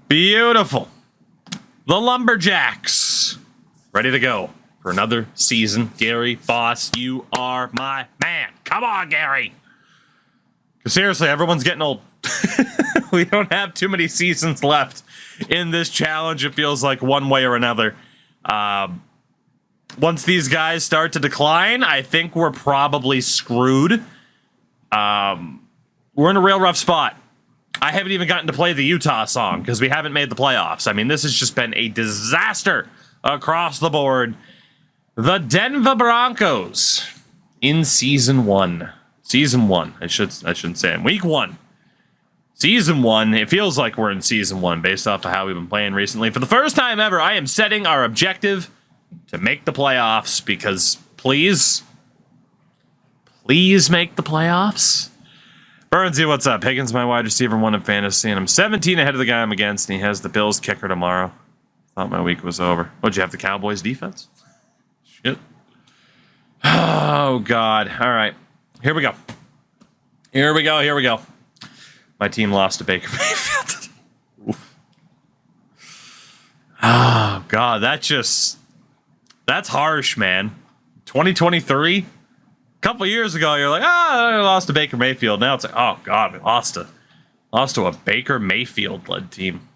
Beautiful. The Lumberjacks. Ready to go for another season. Gary, boss, you are my man. Come on, Gary. Seriously, everyone's getting old. We don't have too many seasons left in this challenge. It feels like one way or another. Once these guys start to decline, I think we're probably screwed. We're in a real rough spot. I haven't even gotten to play the Utah song because we haven't made the playoffs. I mean, this has just been a disaster across the board. The Denver Broncos in season one. Season one. I shouldn't say in week one. Season one. It feels like we're in season one based off of how we've been playing recently. For the first time ever, I am setting our objective to make the playoffs because please make the playoffs. Burnsy, what's up? Higgins, my wide receiver, one in fantasy, and I'm 17 ahead of the guy I'm against, and he has the Bills kicker tomorrow. Thought my week was over. What'd you have, the Cowboys defense? Shit. Oh, God. All right. Here we go. Here we go. My team lost to Baker Mayfield. Oh, God. That's harsh, man. 2023? A couple years ago, you're like, I lost to Baker Mayfield. Now it's like, oh, God, we lost to a Baker Mayfield-led team.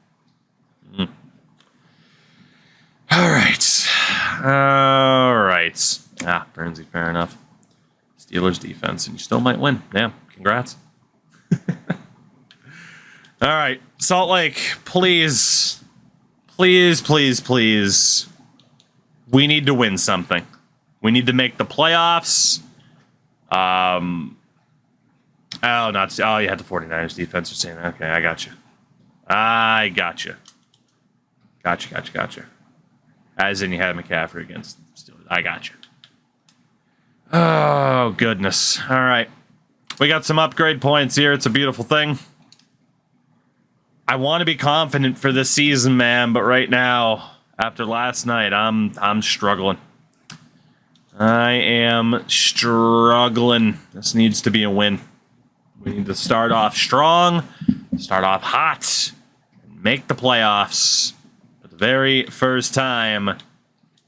All right. Burnsy, fair enough. Steelers defense, and you still might win. Damn, congrats. All right, Salt Lake, please. We need to win something. We need to make the playoffs. You had the 49ers defense. You're saying, okay, I got you. Gotcha. As in you had McCaffrey against Steelers. I got you. Oh, goodness. All right. We got some upgrade points here. It's a beautiful thing. I want to be confident for this season, man, but right now, after last night, I'm struggling. I am struggling. This needs to be a win. We need to start off strong, start off hot, and make the playoffs for the very first time.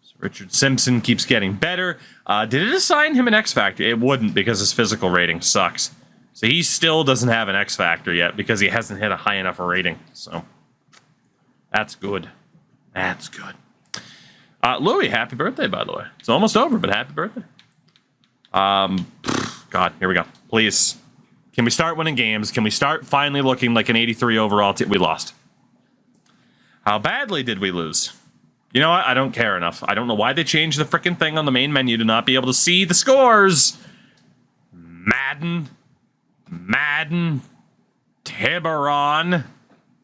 So Richard Simpson keeps getting better. Did it assign him an X Factor? It wouldn't because his physical rating sucks. So he still doesn't have an X Factor yet because he hasn't hit a high enough rating. So that's good. Louis, happy birthday, by the way. It's almost over, but happy birthday. God, here we go. Please. Can we start winning games? Can we start finally looking like an 83 overall team? We lost. How badly did we lose? You know what? I don't care enough. I don't know why they changed the freaking thing on the main menu to not be able to see the scores. Madden. Tiburon.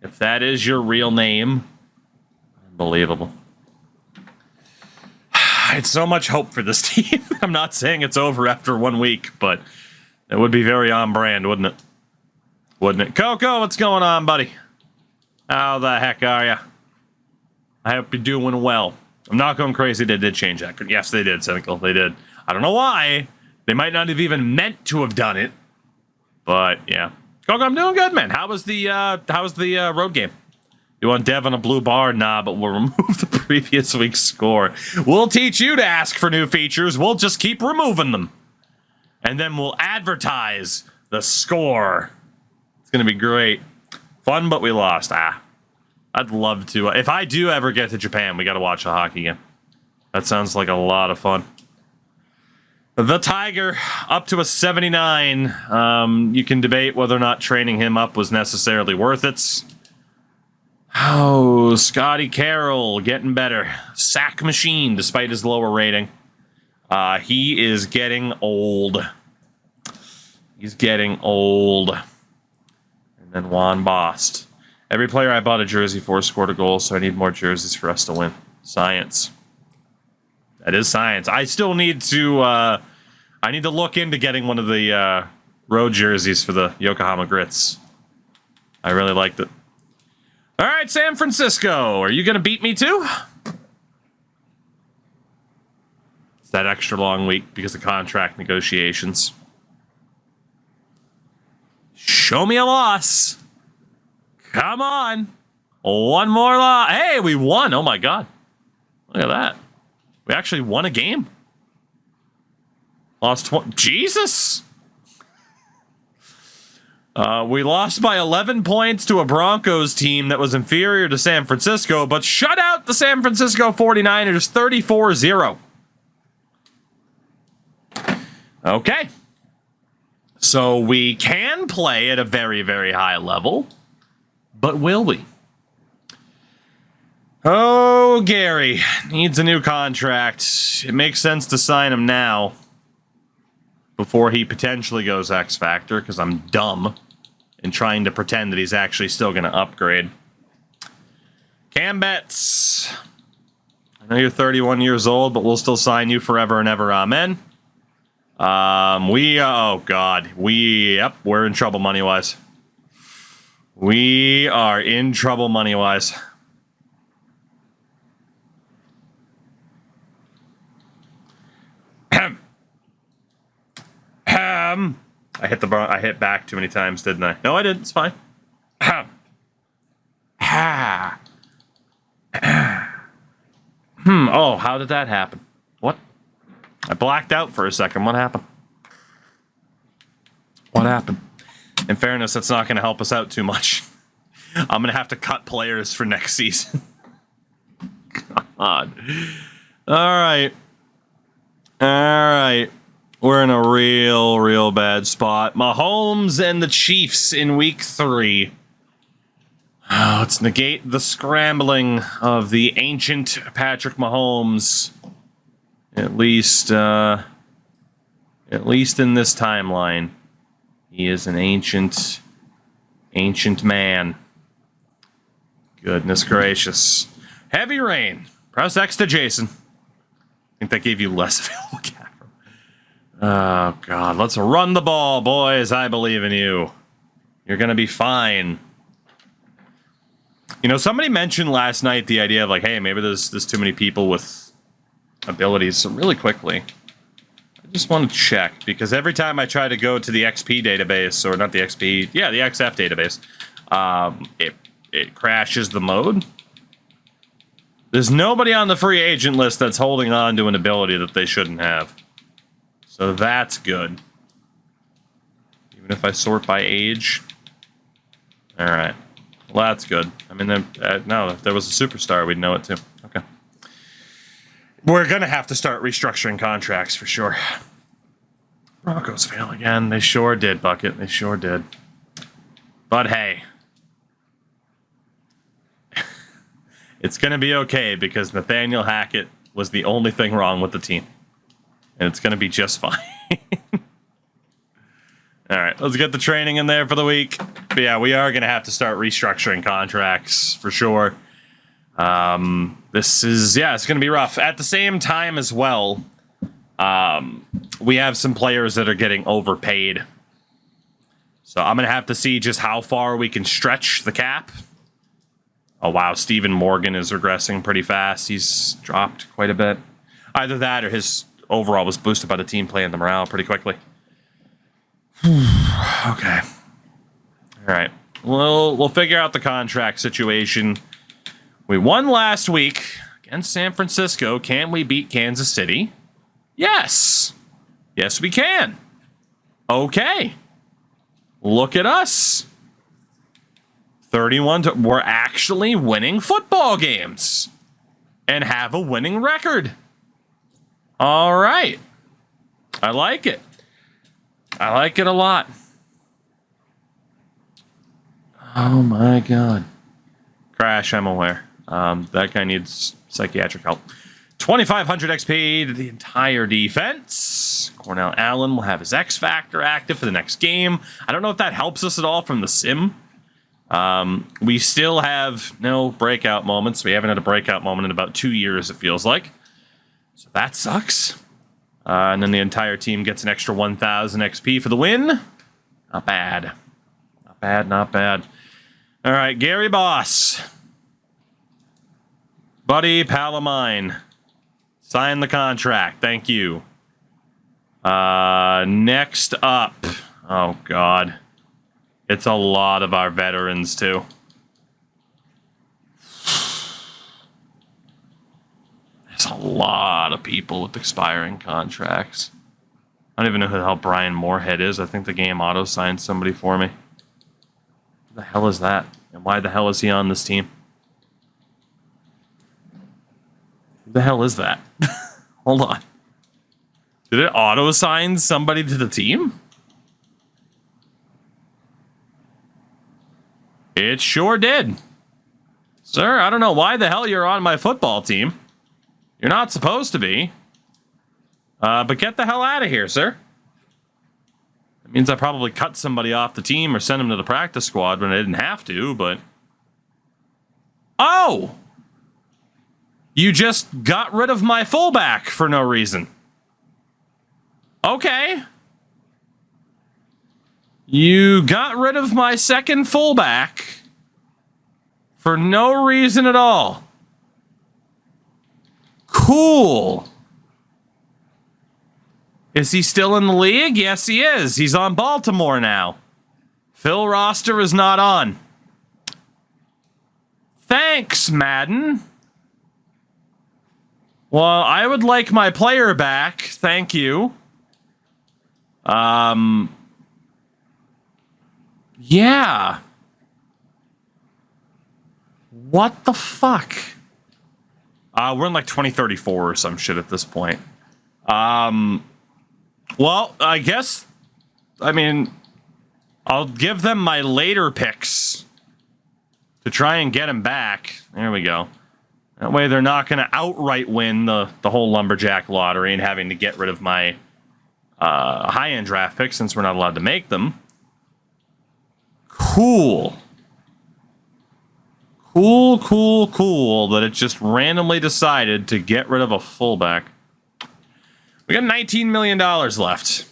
If that is your real name. Unbelievable. I had so much hope for this team. I'm not saying it's over after 1 week, but it would be very on brand, wouldn't it? Coco, what's going on, buddy? How the heck are you? I hope you're doing well. I'm not going crazy. They did change that. Yes, they did, Cynical. They did. I don't know why. They might not have even meant to have done it. But, yeah. Coco, I'm doing good, man. How was the road game? You want Dev on a blue bar? Nah, but we'll remove the previous week's score. We'll teach you to ask for new features. We'll just keep removing them. And then we'll advertise the score. It's going to be great. Fun, but we lost. I'd love to. If I do ever get to Japan, we got to watch the hockey game. That sounds like a lot of fun. The Tiger, up to a 79. You can debate whether or not training him up was necessarily worth it. Oh, Scotty Carroll getting better. Sack machine, despite his lower rating. He is getting old. And then Juan Bost. Every player I bought a jersey for scored a goal, so I need more jerseys for us to win. Science. That is science. I still need to... I need to look into getting one of the road jerseys for the Yokohama Grits. I really liked it. All right, San Francisco. Are you going to beat me too? It's that extra long week because of contract negotiations. Show me a loss. Come on. One more loss. Hey, we won. Oh, my God. Look at that. We actually won a game. Lost 20. Jesus. We lost by 11 points to a Broncos team that was inferior to San Francisco, but shut out the San Francisco 49ers 34-0. Okay. So we can play at a very, very high level, but will we? Oh, Gary needs a new contract. It makes sense to sign him now before he potentially goes X Factor, because I'm dumb and trying to pretend that he's actually still going to upgrade. Cam Betts. I know you're 31 years old, but we'll still sign you forever and ever. Amen. Oh God, we're in trouble money-wise. We are in trouble money-wise. I hit back too many times, didn't I? No, I didn't. It's fine. Oh, how did that happen? What? I blacked out for a second. What happened? What happened? In fairness, that's not going to help us out too much. I'm going to have to cut players for next season. God. All right. We're in a real bad spot. Mahomes and the Chiefs in week 3. Oh, let's negate the scrambling of the ancient Patrick Mahomes. At least in this timeline. He is an ancient man. Goodness gracious. Heavy rain. Press X to Jason. I think that gave you less available cap. Oh, God. Let's run the ball, boys. I believe in you. You're going to be fine. You know, somebody mentioned last night the idea of, like, hey, maybe there's too many people with abilities. So really quickly, I just want to check, because every time I try to go to the XP database, or not the XP, yeah, the XF database, it crashes the mode. There's nobody on the free agent list that's holding on to an ability that they shouldn't have. So that's good. Even if I sort by age. All right. Well, that's good. I mean, no, if there was a superstar, we'd know it too. Okay. We're going to have to start restructuring contracts for sure. Broncos fail again. They sure did, Bucket. They sure did. But hey. It's going to be okay, because Nathaniel Hackett was the only thing wrong with the team. And it's going to be just fine. All right, let's get the training in there for the week. But yeah, we are going to have to start restructuring contracts for sure. It's going to be rough. At the same time as well, we have some players that are getting overpaid. So I'm going to have to see just how far we can stretch the cap. Oh, wow, Stephen Morgan is regressing pretty fast. He's dropped quite a bit. Either that or his overall was boosted by the team playing the morale pretty quickly. Okay. All right. We'll figure out the contract situation. We won last week against San Francisco. Can we beat Kansas City? Yes. Yes, we can. Okay. Look at us. 31 we're actually winning football games and have a winning record. All right. I like it. I like it a lot. Oh my God. Crash, I'm aware. That guy needs psychiatric help. 2,500 XP to the entire defense. Cornell Allen will have his X Factor active for the next game. I don't know if that helps us at all from the sim. We still have no breakout moments. We haven't had a breakout moment in about 2 years, it feels like. So that sucks. And then the entire team gets an extra 1,000 XP for the win. Not bad. Not bad, not bad. All right, Gary Boss. Buddy, pal of mine. Sign the contract. Thank you. Next up. Oh, God. It's a lot of our veterans, too. That's a lot of people with expiring contracts. I don't even know who the hell Brian Moorhead is. I think the game auto-signed somebody for me. Who the hell is that? And why the hell is he on this team? Who the hell is that? Hold on. Did it auto-assign somebody to the team? It sure did. Sir, I don't know why the hell you're on my football team. You're not supposed to be. But get the hell out of here, sir. That means I probably cut somebody off the team or sent him to the practice squad when I didn't have to, but... Oh! You just got rid of my fullback for no reason. Okay. You got rid of my second fullback for no reason at all. Cool. Is he still in the league? Yes, he is. He's on Baltimore now. Phil Roster is not on. Thanks, Madden. Well, I would like my player back. Thank you. Yeah. What the fuck? We're in like 2034 or some shit at this point. Well, I guess, I mean, I'll give them my later picks to try and get him back. There we go. That way they're not going to outright win the whole Lumberjack lottery and having to get rid of my high-end draft picks since we're not allowed to make them. Cool. Cool that it just randomly decided to get rid of a fullback. We got $19 million left.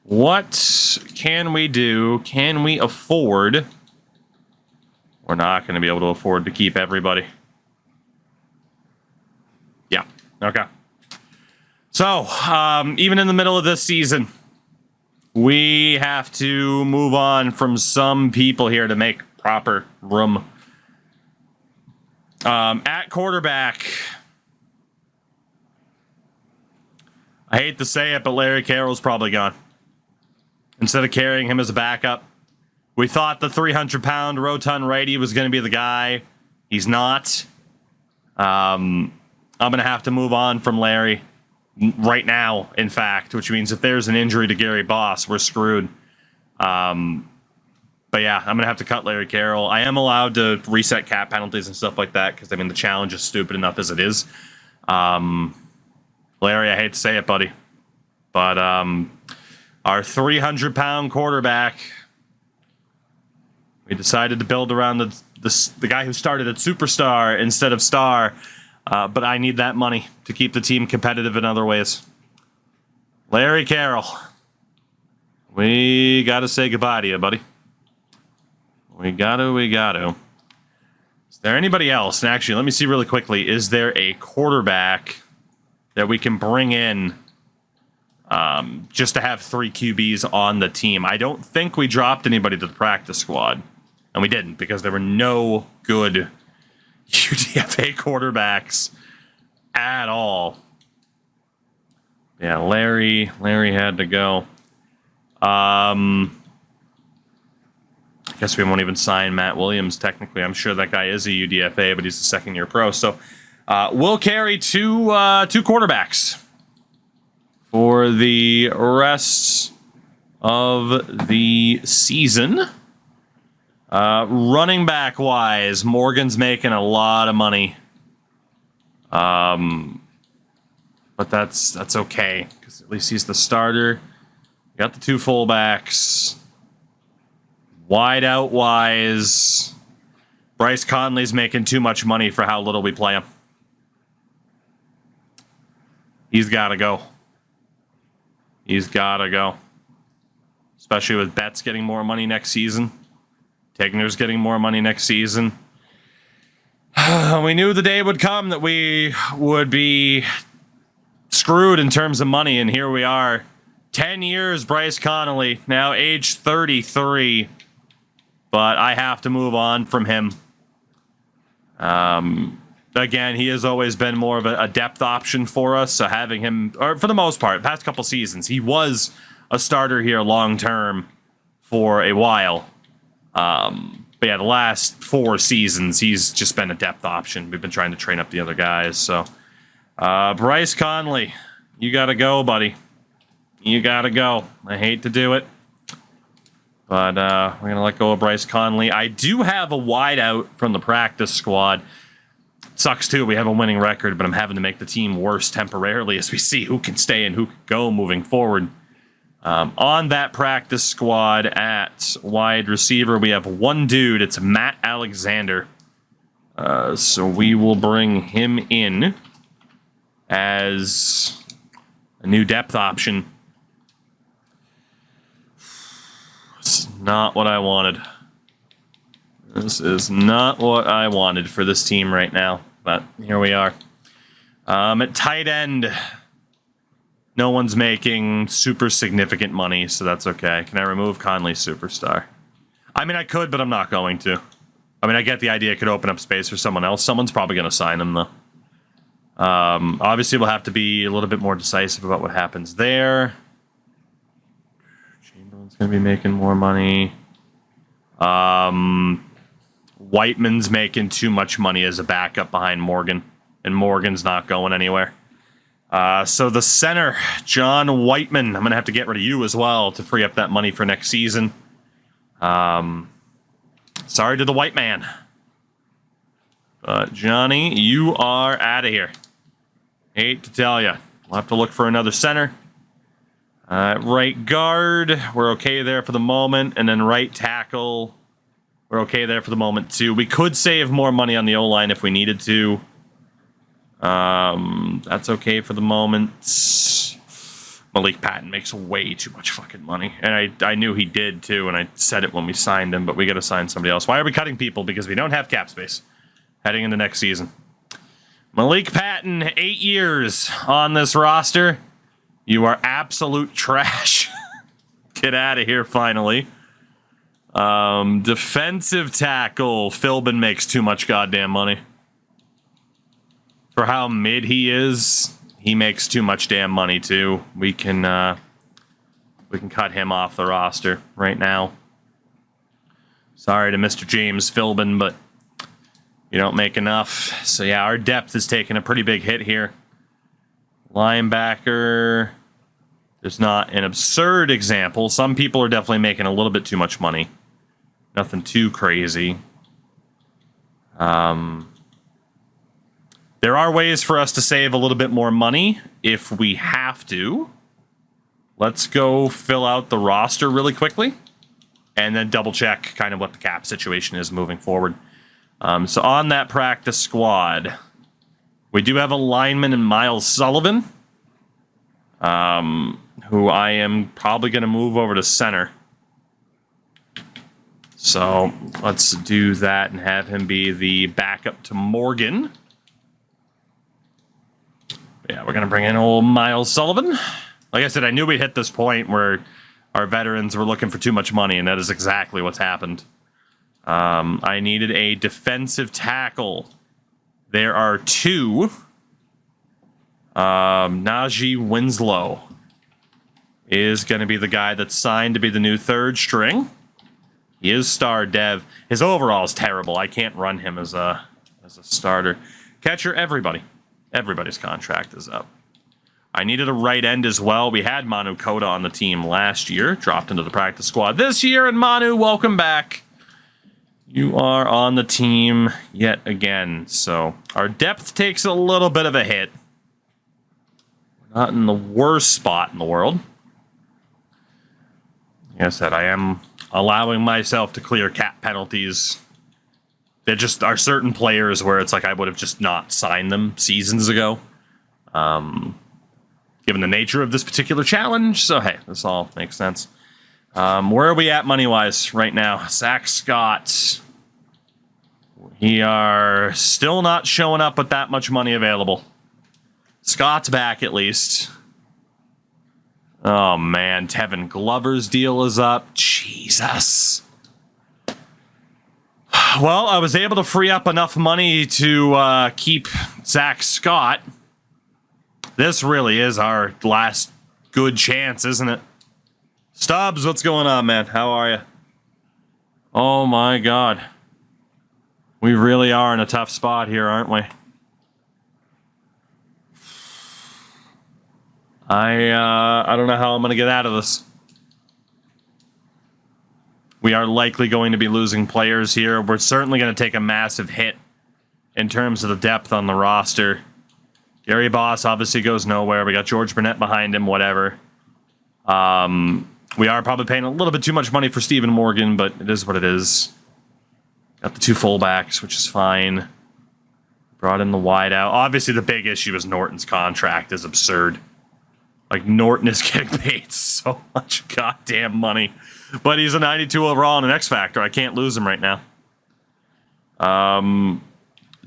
What can we do? Can we afford? We're not going to be able to afford to keep everybody. Yeah, okay. So, even in the middle of this season, we have to move on from some people here to make proper room. At quarterback, I hate to say it, but Larry Carroll's probably gone. Instead of carrying him as a backup, we thought the 300-pound rotund righty was going to be the guy. He's not. I'm going to have to move on from Larry right now, in fact, which means if there's an injury to Gary Boss, we're screwed. But yeah, I'm going to have to cut Larry Carroll. I am allowed to reset cap penalties and stuff like that because, I mean, the challenge is stupid enough as it is. Larry, I hate to say it, buddy, but our 300-pound quarterback, we decided to build around the guy who started at Superstar instead of Star, but I need that money to keep the team competitive in other ways. Larry Carroll, we got to say goodbye to you, buddy. We got to. Is there anybody else? And actually, let me see really quickly. Is there a quarterback that we can bring in just to have 3 QBs on the team? I don't think we dropped anybody to the practice squad. And we didn't because there were no good UDFA quarterbacks at all. Yeah, Larry had to go. I guess we won't even sign Matt Williams, technically. I'm sure that guy is a UDFA, but he's a second-year pro. So we'll carry two quarterbacks for the rest of the season. Running back-wise, Morgan's making a lot of money. But that's okay, because at least he's the starter. Got the 2 fullbacks. Wide out wise, Bryce Conley's making too much money for how little we play him. He's got to go. Especially with Betts getting more money next season. Tegner's getting more money next season. We knew the day would come that we would be screwed in terms of money, and here we are. 10 years, Bryce Connolly, now age 33. But I have to move on from him. again, he has always been more of a depth option for us. So having him, or for the most part, past couple seasons, he was a starter here long term for a while. But yeah, the last 4 seasons, he's just been a depth option. We've been trying to train up the other guys. So Bryce Conley, you got to go, buddy. You got to go. I hate to do it. But we're going to let go of Bryce Conley. I do have a wideout from the practice squad. Sucks, too. We have a winning record, but I'm having to make the team worse temporarily as we see who can stay and who can go moving forward. On that practice squad at wide receiver, we have one dude. It's Matt Alexander. So we will bring him in as a new depth option. This is not what I wanted. This is not what I wanted for this team right now, but here we are. At tight end, no one's making super significant money, so that's okay. Can I remove Conley's superstar? I mean, I could, but I'm not going to. I mean, I get the idea it could open up space for someone else. Someone's probably going to sign him, though. Obviously, we'll have to be a little bit more decisive about what happens there. Chamberlain's going to be making more money. Whiteman's making too much money as a backup behind Morgan, and Morgan's not going anywhere. So the center, John Whiteman, I'm going to have to get rid of you as well to free up that money for next season. Sorry to the white man. But Johnny, you are out of here. Hate to tell you. We'll have to look for another center. Right guard, we're okay there for the moment. And then right tackle, we're okay there for the moment too. We could save more money on the O-line if we needed to. That's okay for the moment. Malik Patton makes way too much fucking money. And I knew he did too, and I said it when we signed him, but we got to sign somebody else. Why are we cutting people? Because we don't have cap space heading into next season. Malik Patton, 8 years on this roster. You are absolute trash. Get out of here, finally. Defensive tackle, Philbin makes too much goddamn money. For how mid he is, he makes too much damn money too. We can cut him off the roster right now. Sorry to Mr. James Philbin, but you don't make enough. So yeah, our depth is taking a pretty big hit here. Linebacker, there's not an absurd example. Some people are definitely making a little bit too much money. Nothing too crazy. There are ways for us to save a little bit more money if we have to. Let's go fill out the roster really quickly and then double check kind of what the cap situation is moving forward. So on that practice squad, we do have a lineman in Miles Sullivan, who I am probably going to move over to center. So let's do that and have him be the backup to Morgan. Yeah, we're going to bring in old Miles Sullivan. Like I said, I knew we'd hit this point where our veterans were looking for too much money, and that is exactly what's happened. I needed a defensive tackle. There are 2. Najee Winslow is going to be the guy that's signed to be the new 3rd string. He is star dev. His overall is terrible. I can't run him as a starter. Catcher, everybody. Everybody's contract is up. I needed a right end as well. We had Manu Kota on the team last year. Dropped into the practice squad this year. And Manu, welcome back. You are on the team yet again. So our depth takes a little bit of a hit. We're not in the worst spot in the world. Like I said, I am allowing myself to clear cap penalties. There just are certain players where it's like I would have just not signed them seasons ago. Given the nature of this particular challenge. So, hey, this all makes sense. Where are we at money-wise right now? Zach Scott. We are still not showing up with that much money available. Scott's back, at least. Oh, man. Tevin Glover's deal is up. Jesus. Well, I was able to free up enough money to keep Zach Scott. This really is our last good chance, isn't it? Stubbs, what's going on, man? How are you? Oh my God. We really are in a tough spot here, aren't we? I don't know how I'm going to get out of this. We are likely going to be losing players here. We're certainly going to take a massive hit in terms of the depth on the roster. Gary Boss obviously goes nowhere. We got George Burnett behind him, whatever. We are probably paying a little bit too much money for Stephen Morgan, but it is what it is. Got the 2 fullbacks, which is fine. Brought in the wideout. Obviously, the big issue is Norton's contract is absurd. Like, Norton is getting paid so much goddamn money. But he's a 92 overall and an X Factor. I can't lose him right now.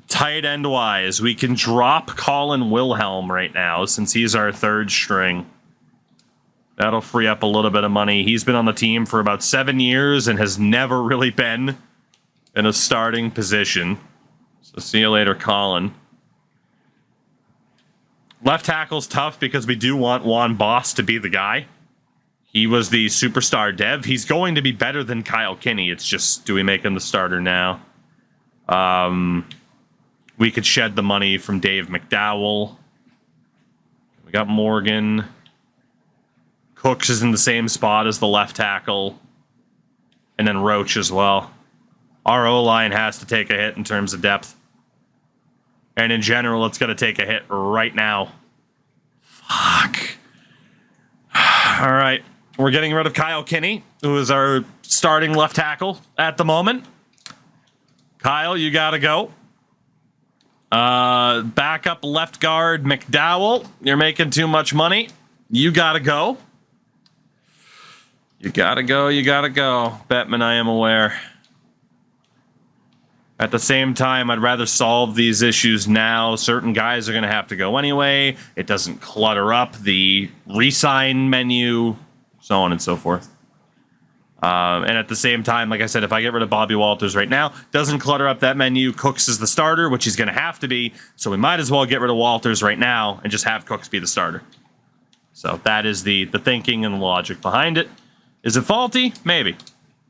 Tight end wise, we can drop Colin Wilhelm right now since he's our 3rd string. That'll free up a little bit of money. He's been on the team for about 7 years and has never really been in a starting position. So see you later, Colin. Left tackle's tough because we do want Juan Boss to be the guy. He was the superstar dev. He's going to be better than Kyle Kinney. It's just, do we make him the starter now? We could shed the money from Dave McDowell. We got Morgan. Cooks is in the same spot as the left tackle. And then Roach as well. Our O-line has to take a hit in terms of depth. And in general, it's going to take a hit right now. Fuck. All right. We're getting rid of Kyle Kinney, who is our starting left tackle at the moment. Kyle, you got to go. Backup left guard, McDowell. You're making too much money. You got to go. You got to go. You got to go. Bettman, I am aware. At the same time, I'd rather solve these issues now. Certain guys are going to have to go anyway. It doesn't clutter up the re-sign menu, so on and so forth. And at the same time, like I said, if I get rid of Bobby Walters right now, doesn't clutter up that menu. Cooks is the starter, which he's going to have to be. So we might as well get rid of Walters right now and just have Cooks be the starter. So that is the thinking and the logic behind it. Is it faulty? Maybe.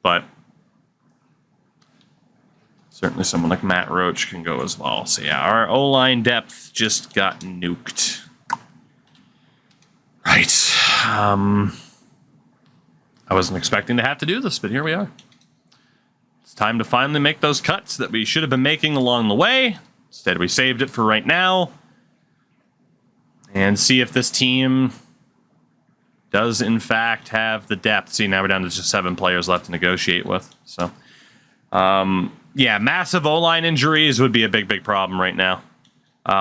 But certainly someone like Matt Roach can go as well. So yeah, our O-line depth just got nuked. Right. I wasn't expecting to have to do this, but here we are. It's time to finally make those cuts that we should have been making along the way. Instead, we saved it for right now. And see if this team does, in fact, have the depth. See, now we're down to just 7 players left to negotiate with. So, yeah, massive O-line injuries would be a big, big problem right now.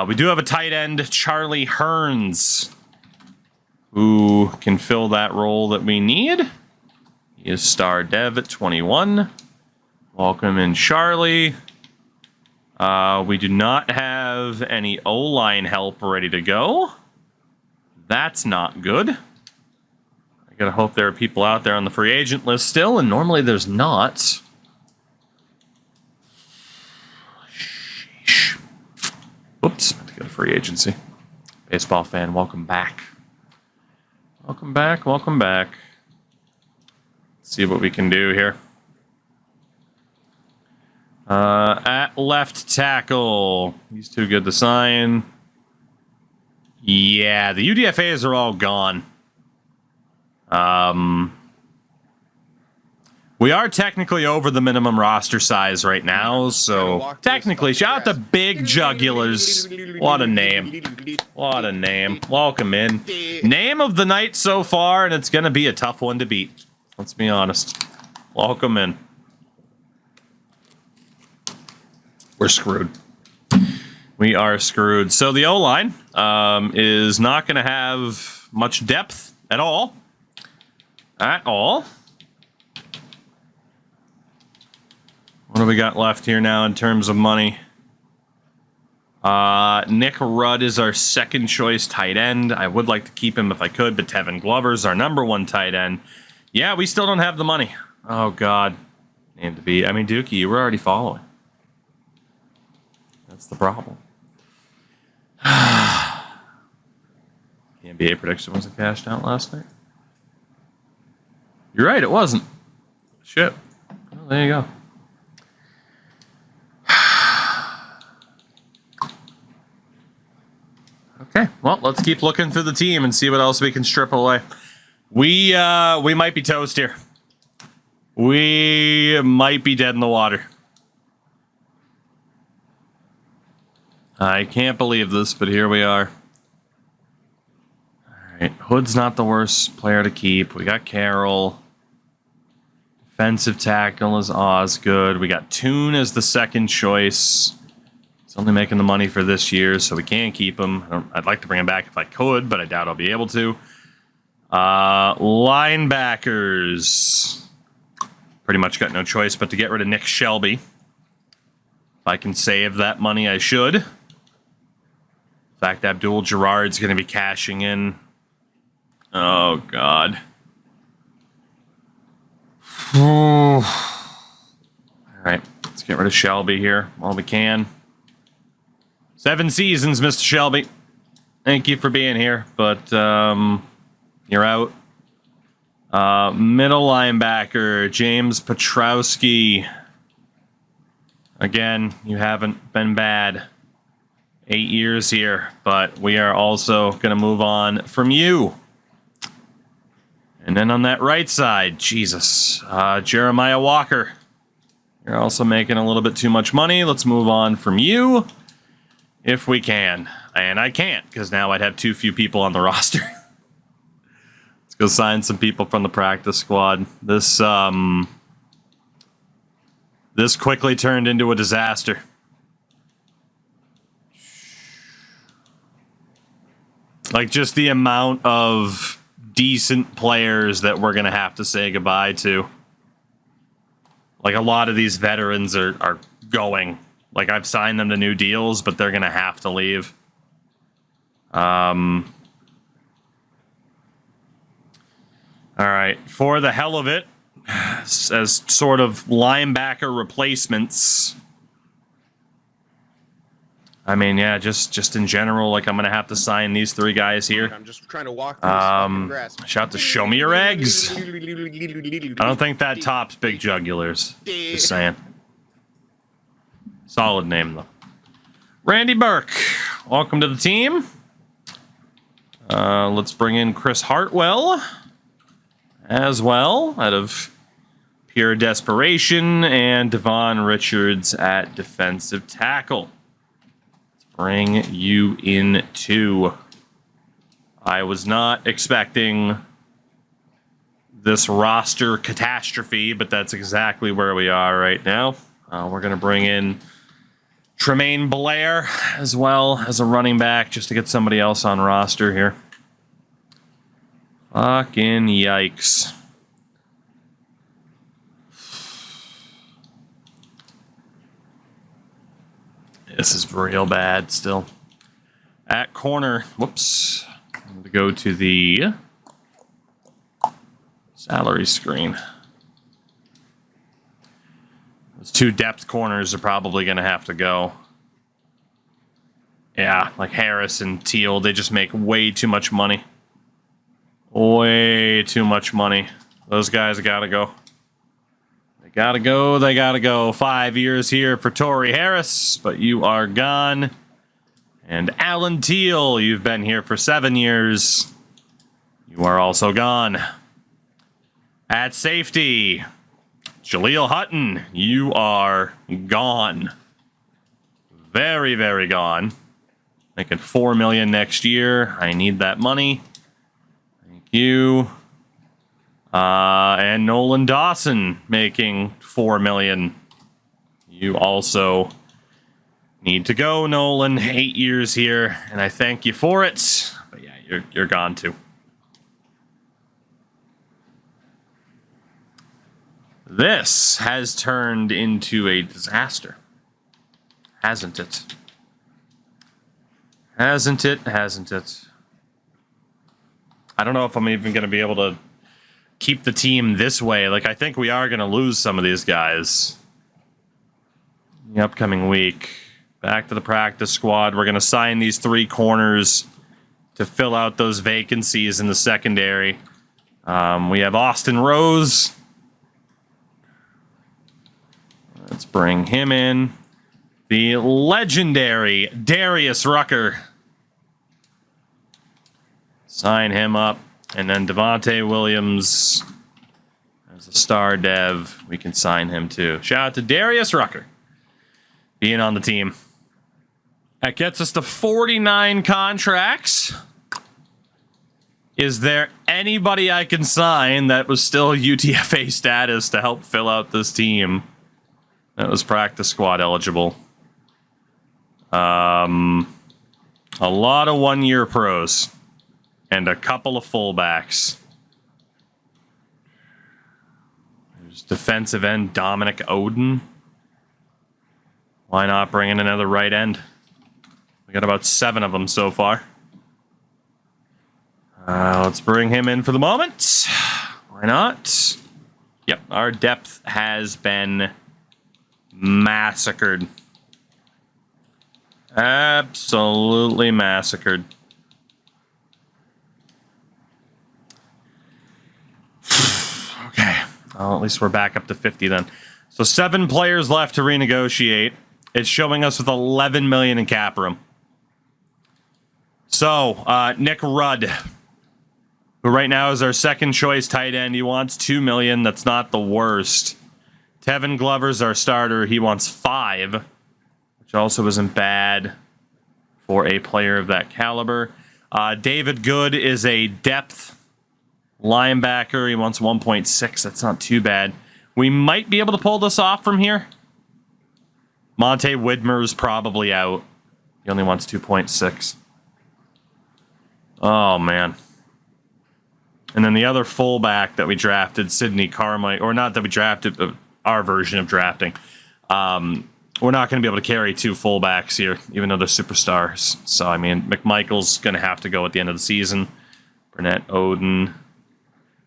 We do have a tight end, Charlie Hearns, who can fill that role that we need. He is star dev at 21. Welcome in, Charlie. We do not have any O-line help ready to go. That's not good. I gotta hope there are people out there on the free agent list still, and normally there's not. Sheesh. Whoops, I have to go to free agency. Baseball fan, welcome back. Welcome back, welcome back. Let's see what we can do here. At left tackle. He's too good to sign. Yeah, the UDFAs are all gone. We are technically over the minimum roster size right now, so technically, shout out to Big Jugulars. What a name. What a name. Welcome in. Name of the night so far, and it's going to be a tough one to beat. Let's be honest. Welcome in. We're screwed. We are screwed. So the O-line is not going to have much depth at all. At all. What do we got left here now in terms of money? Nick Rudd is our second choice tight end. I would like to keep him if I could, but Tevin Glover's our number 1 tight end. Yeah, we still don't have the money. Oh, God. Name to be. I mean, Dookie, you were already following. That's the problem. The NBA prediction wasn't cashed out last night. You're right, it wasn't. Shit. Well, there you go. Okay, well, let's keep looking through the team and see what else we can strip away. We might be toast here. We might be dead in the water. I can't believe this, but here we are. All right, Hood's not the worst player to keep. We got Carroll. Defensive tackle is Osgood. We got Toon as the second choice. He's only making the money for this year, so we can't keep him. I'd like to bring him back if I could, but I doubt I'll be able to. Linebackers. Pretty much got no choice but to get rid of Nick Shelby. If I can save that money, I should. In fact, Abdul Gerard's going to be cashing in. Oh, God. All right, let's get rid of Shelby here while we can. 7 seasons, Mr. Shelby. Thank you for being here, but you're out. Middle linebacker, James Petrowski. Again, you haven't been bad. 8 years here, but we are also going to move on from you. And then on that right side, Jesus, Jeremiah Walker. You're also making a little bit too much money. Let's move on from you if we can. And I can't, because now I'd have too few people on the roster. Let's go sign some people from the practice squad. This quickly turned into a disaster. Like, just the amount of decent players that we're going to have to say goodbye to. Like, a lot of these veterans are going. Like, I've signed them to new deals, but they're going to have to leave. All right. For the hell of it, as sort of linebacker replacements... I mean, yeah, just in general, like, I'm going to have to sign these 3 guys here. I'm just trying to walk through this fucking grass. Shout to Show Me Your Eggs. I don't think that tops Big Jugulars. Just saying. Solid name, though. Randy Burke, welcome to the team. Let's bring in Chris Hartwell as well, out of pure desperation, and Devon Richards at defensive tackle. Bring you in too. I was not expecting this roster catastrophe, but that's exactly where we are right now. We're going to bring in Tremaine Blair as well as a running back just to get somebody else on roster here. Fucking yikes. This is real bad still. At corner, whoops. I'm going to go to the salary screen. Those 2 depth corners are probably going to have to go. Yeah, like Harris and Teal, they just make way too much money. Way too much money. Those guys gotta go. Gotta go, they gotta go. 5 years here for Torrey Harris, but you are gone. And Alan Teal, you've been here for 7 years. You are also gone. At safety, Jaleel Hutton, you are gone. Very, very gone. Making $4 million next year. I need that money. Thank you. And Nolan Dawson making $4 million. You also need to go, Nolan. 8 years here, and I thank you for it. But yeah, you're gone too. This has turned into a disaster, hasn't it? Hasn't it? Hasn't it? I don't know if I'm even going to be able to keep the team this way. Like, I think we are going to lose some of these guys in the upcoming week. Back to the practice squad. We're going to sign these 3 corners to fill out those vacancies in the secondary. We have Austin Rose. Let's bring him in. The legendary Darius Rucker. Sign him up. And then Devontae Williams as a star dev. We can sign him too. Shout out to Darius Rucker being on the team. That gets us to 49 contracts. Is there anybody I can sign that was still UTFA status to help fill out this team that was practice squad eligible? A lot of one-year pros and a couple of fullbacks. There's defensive end Dominic Oden. Why not bring in another right end? We got about 7 of them so far. Let's bring him in for the moment. Why not? Yep, our depth has been massacred. Absolutely massacred. Okay. Well, at least we're back up to 50 then. So 7 players left to renegotiate. It's showing us with 11 million in cap room. So, Nick Rudd, who right now is our second choice tight end. He wants 2 million. That's not the worst. Tevin Glover's our starter. He wants 5. Which also isn't bad for a player of that caliber. David Good is a depth linebacker. He wants 1.6. That's not too bad. We might be able to pull this off from here. Monte Widmer's probably out. He only wants 2.6. Oh, man. And then the other fullback that we drafted, Sidney Carmichael, or not that we drafted, but our version of drafting. We're not going to be able to carry 2 fullbacks here, even though they're superstars. So, I mean, McMichael's going to have to go at the end of the season. Burnett, Oden.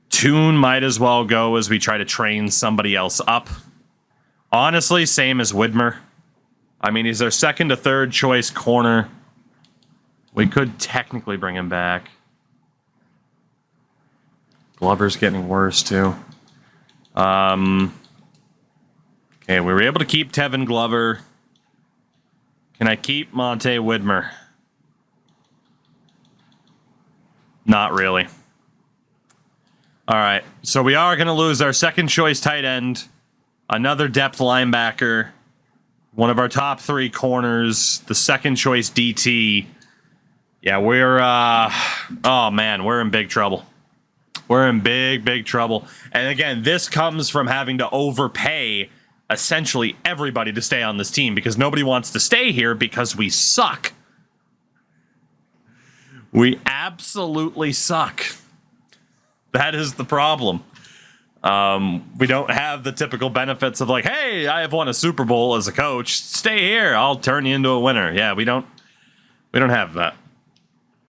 Toon might as well go as we try to train somebody else up. Honestly, same as Widmer. I mean, he's our second to third choice corner. We could technically bring him back. Glover's getting worse, too. Okay, we were able to keep Tevin Glover. Can I keep Monte Widmer? Not really. All right, so we are going to lose our second choice tight end, another depth linebacker, one of our top 3 corners, the second choice DT. Yeah, we're, oh man, we're in big trouble. We're in big trouble. And again, this comes from having to overpay essentially everybody to stay on this team because nobody wants to stay here because we suck. We absolutely suck. That is the problem. We don't have the typical benefits of like, hey, I have won a Super Bowl as a coach. Stay here. I'll turn you into a winner. Yeah, we don't have that.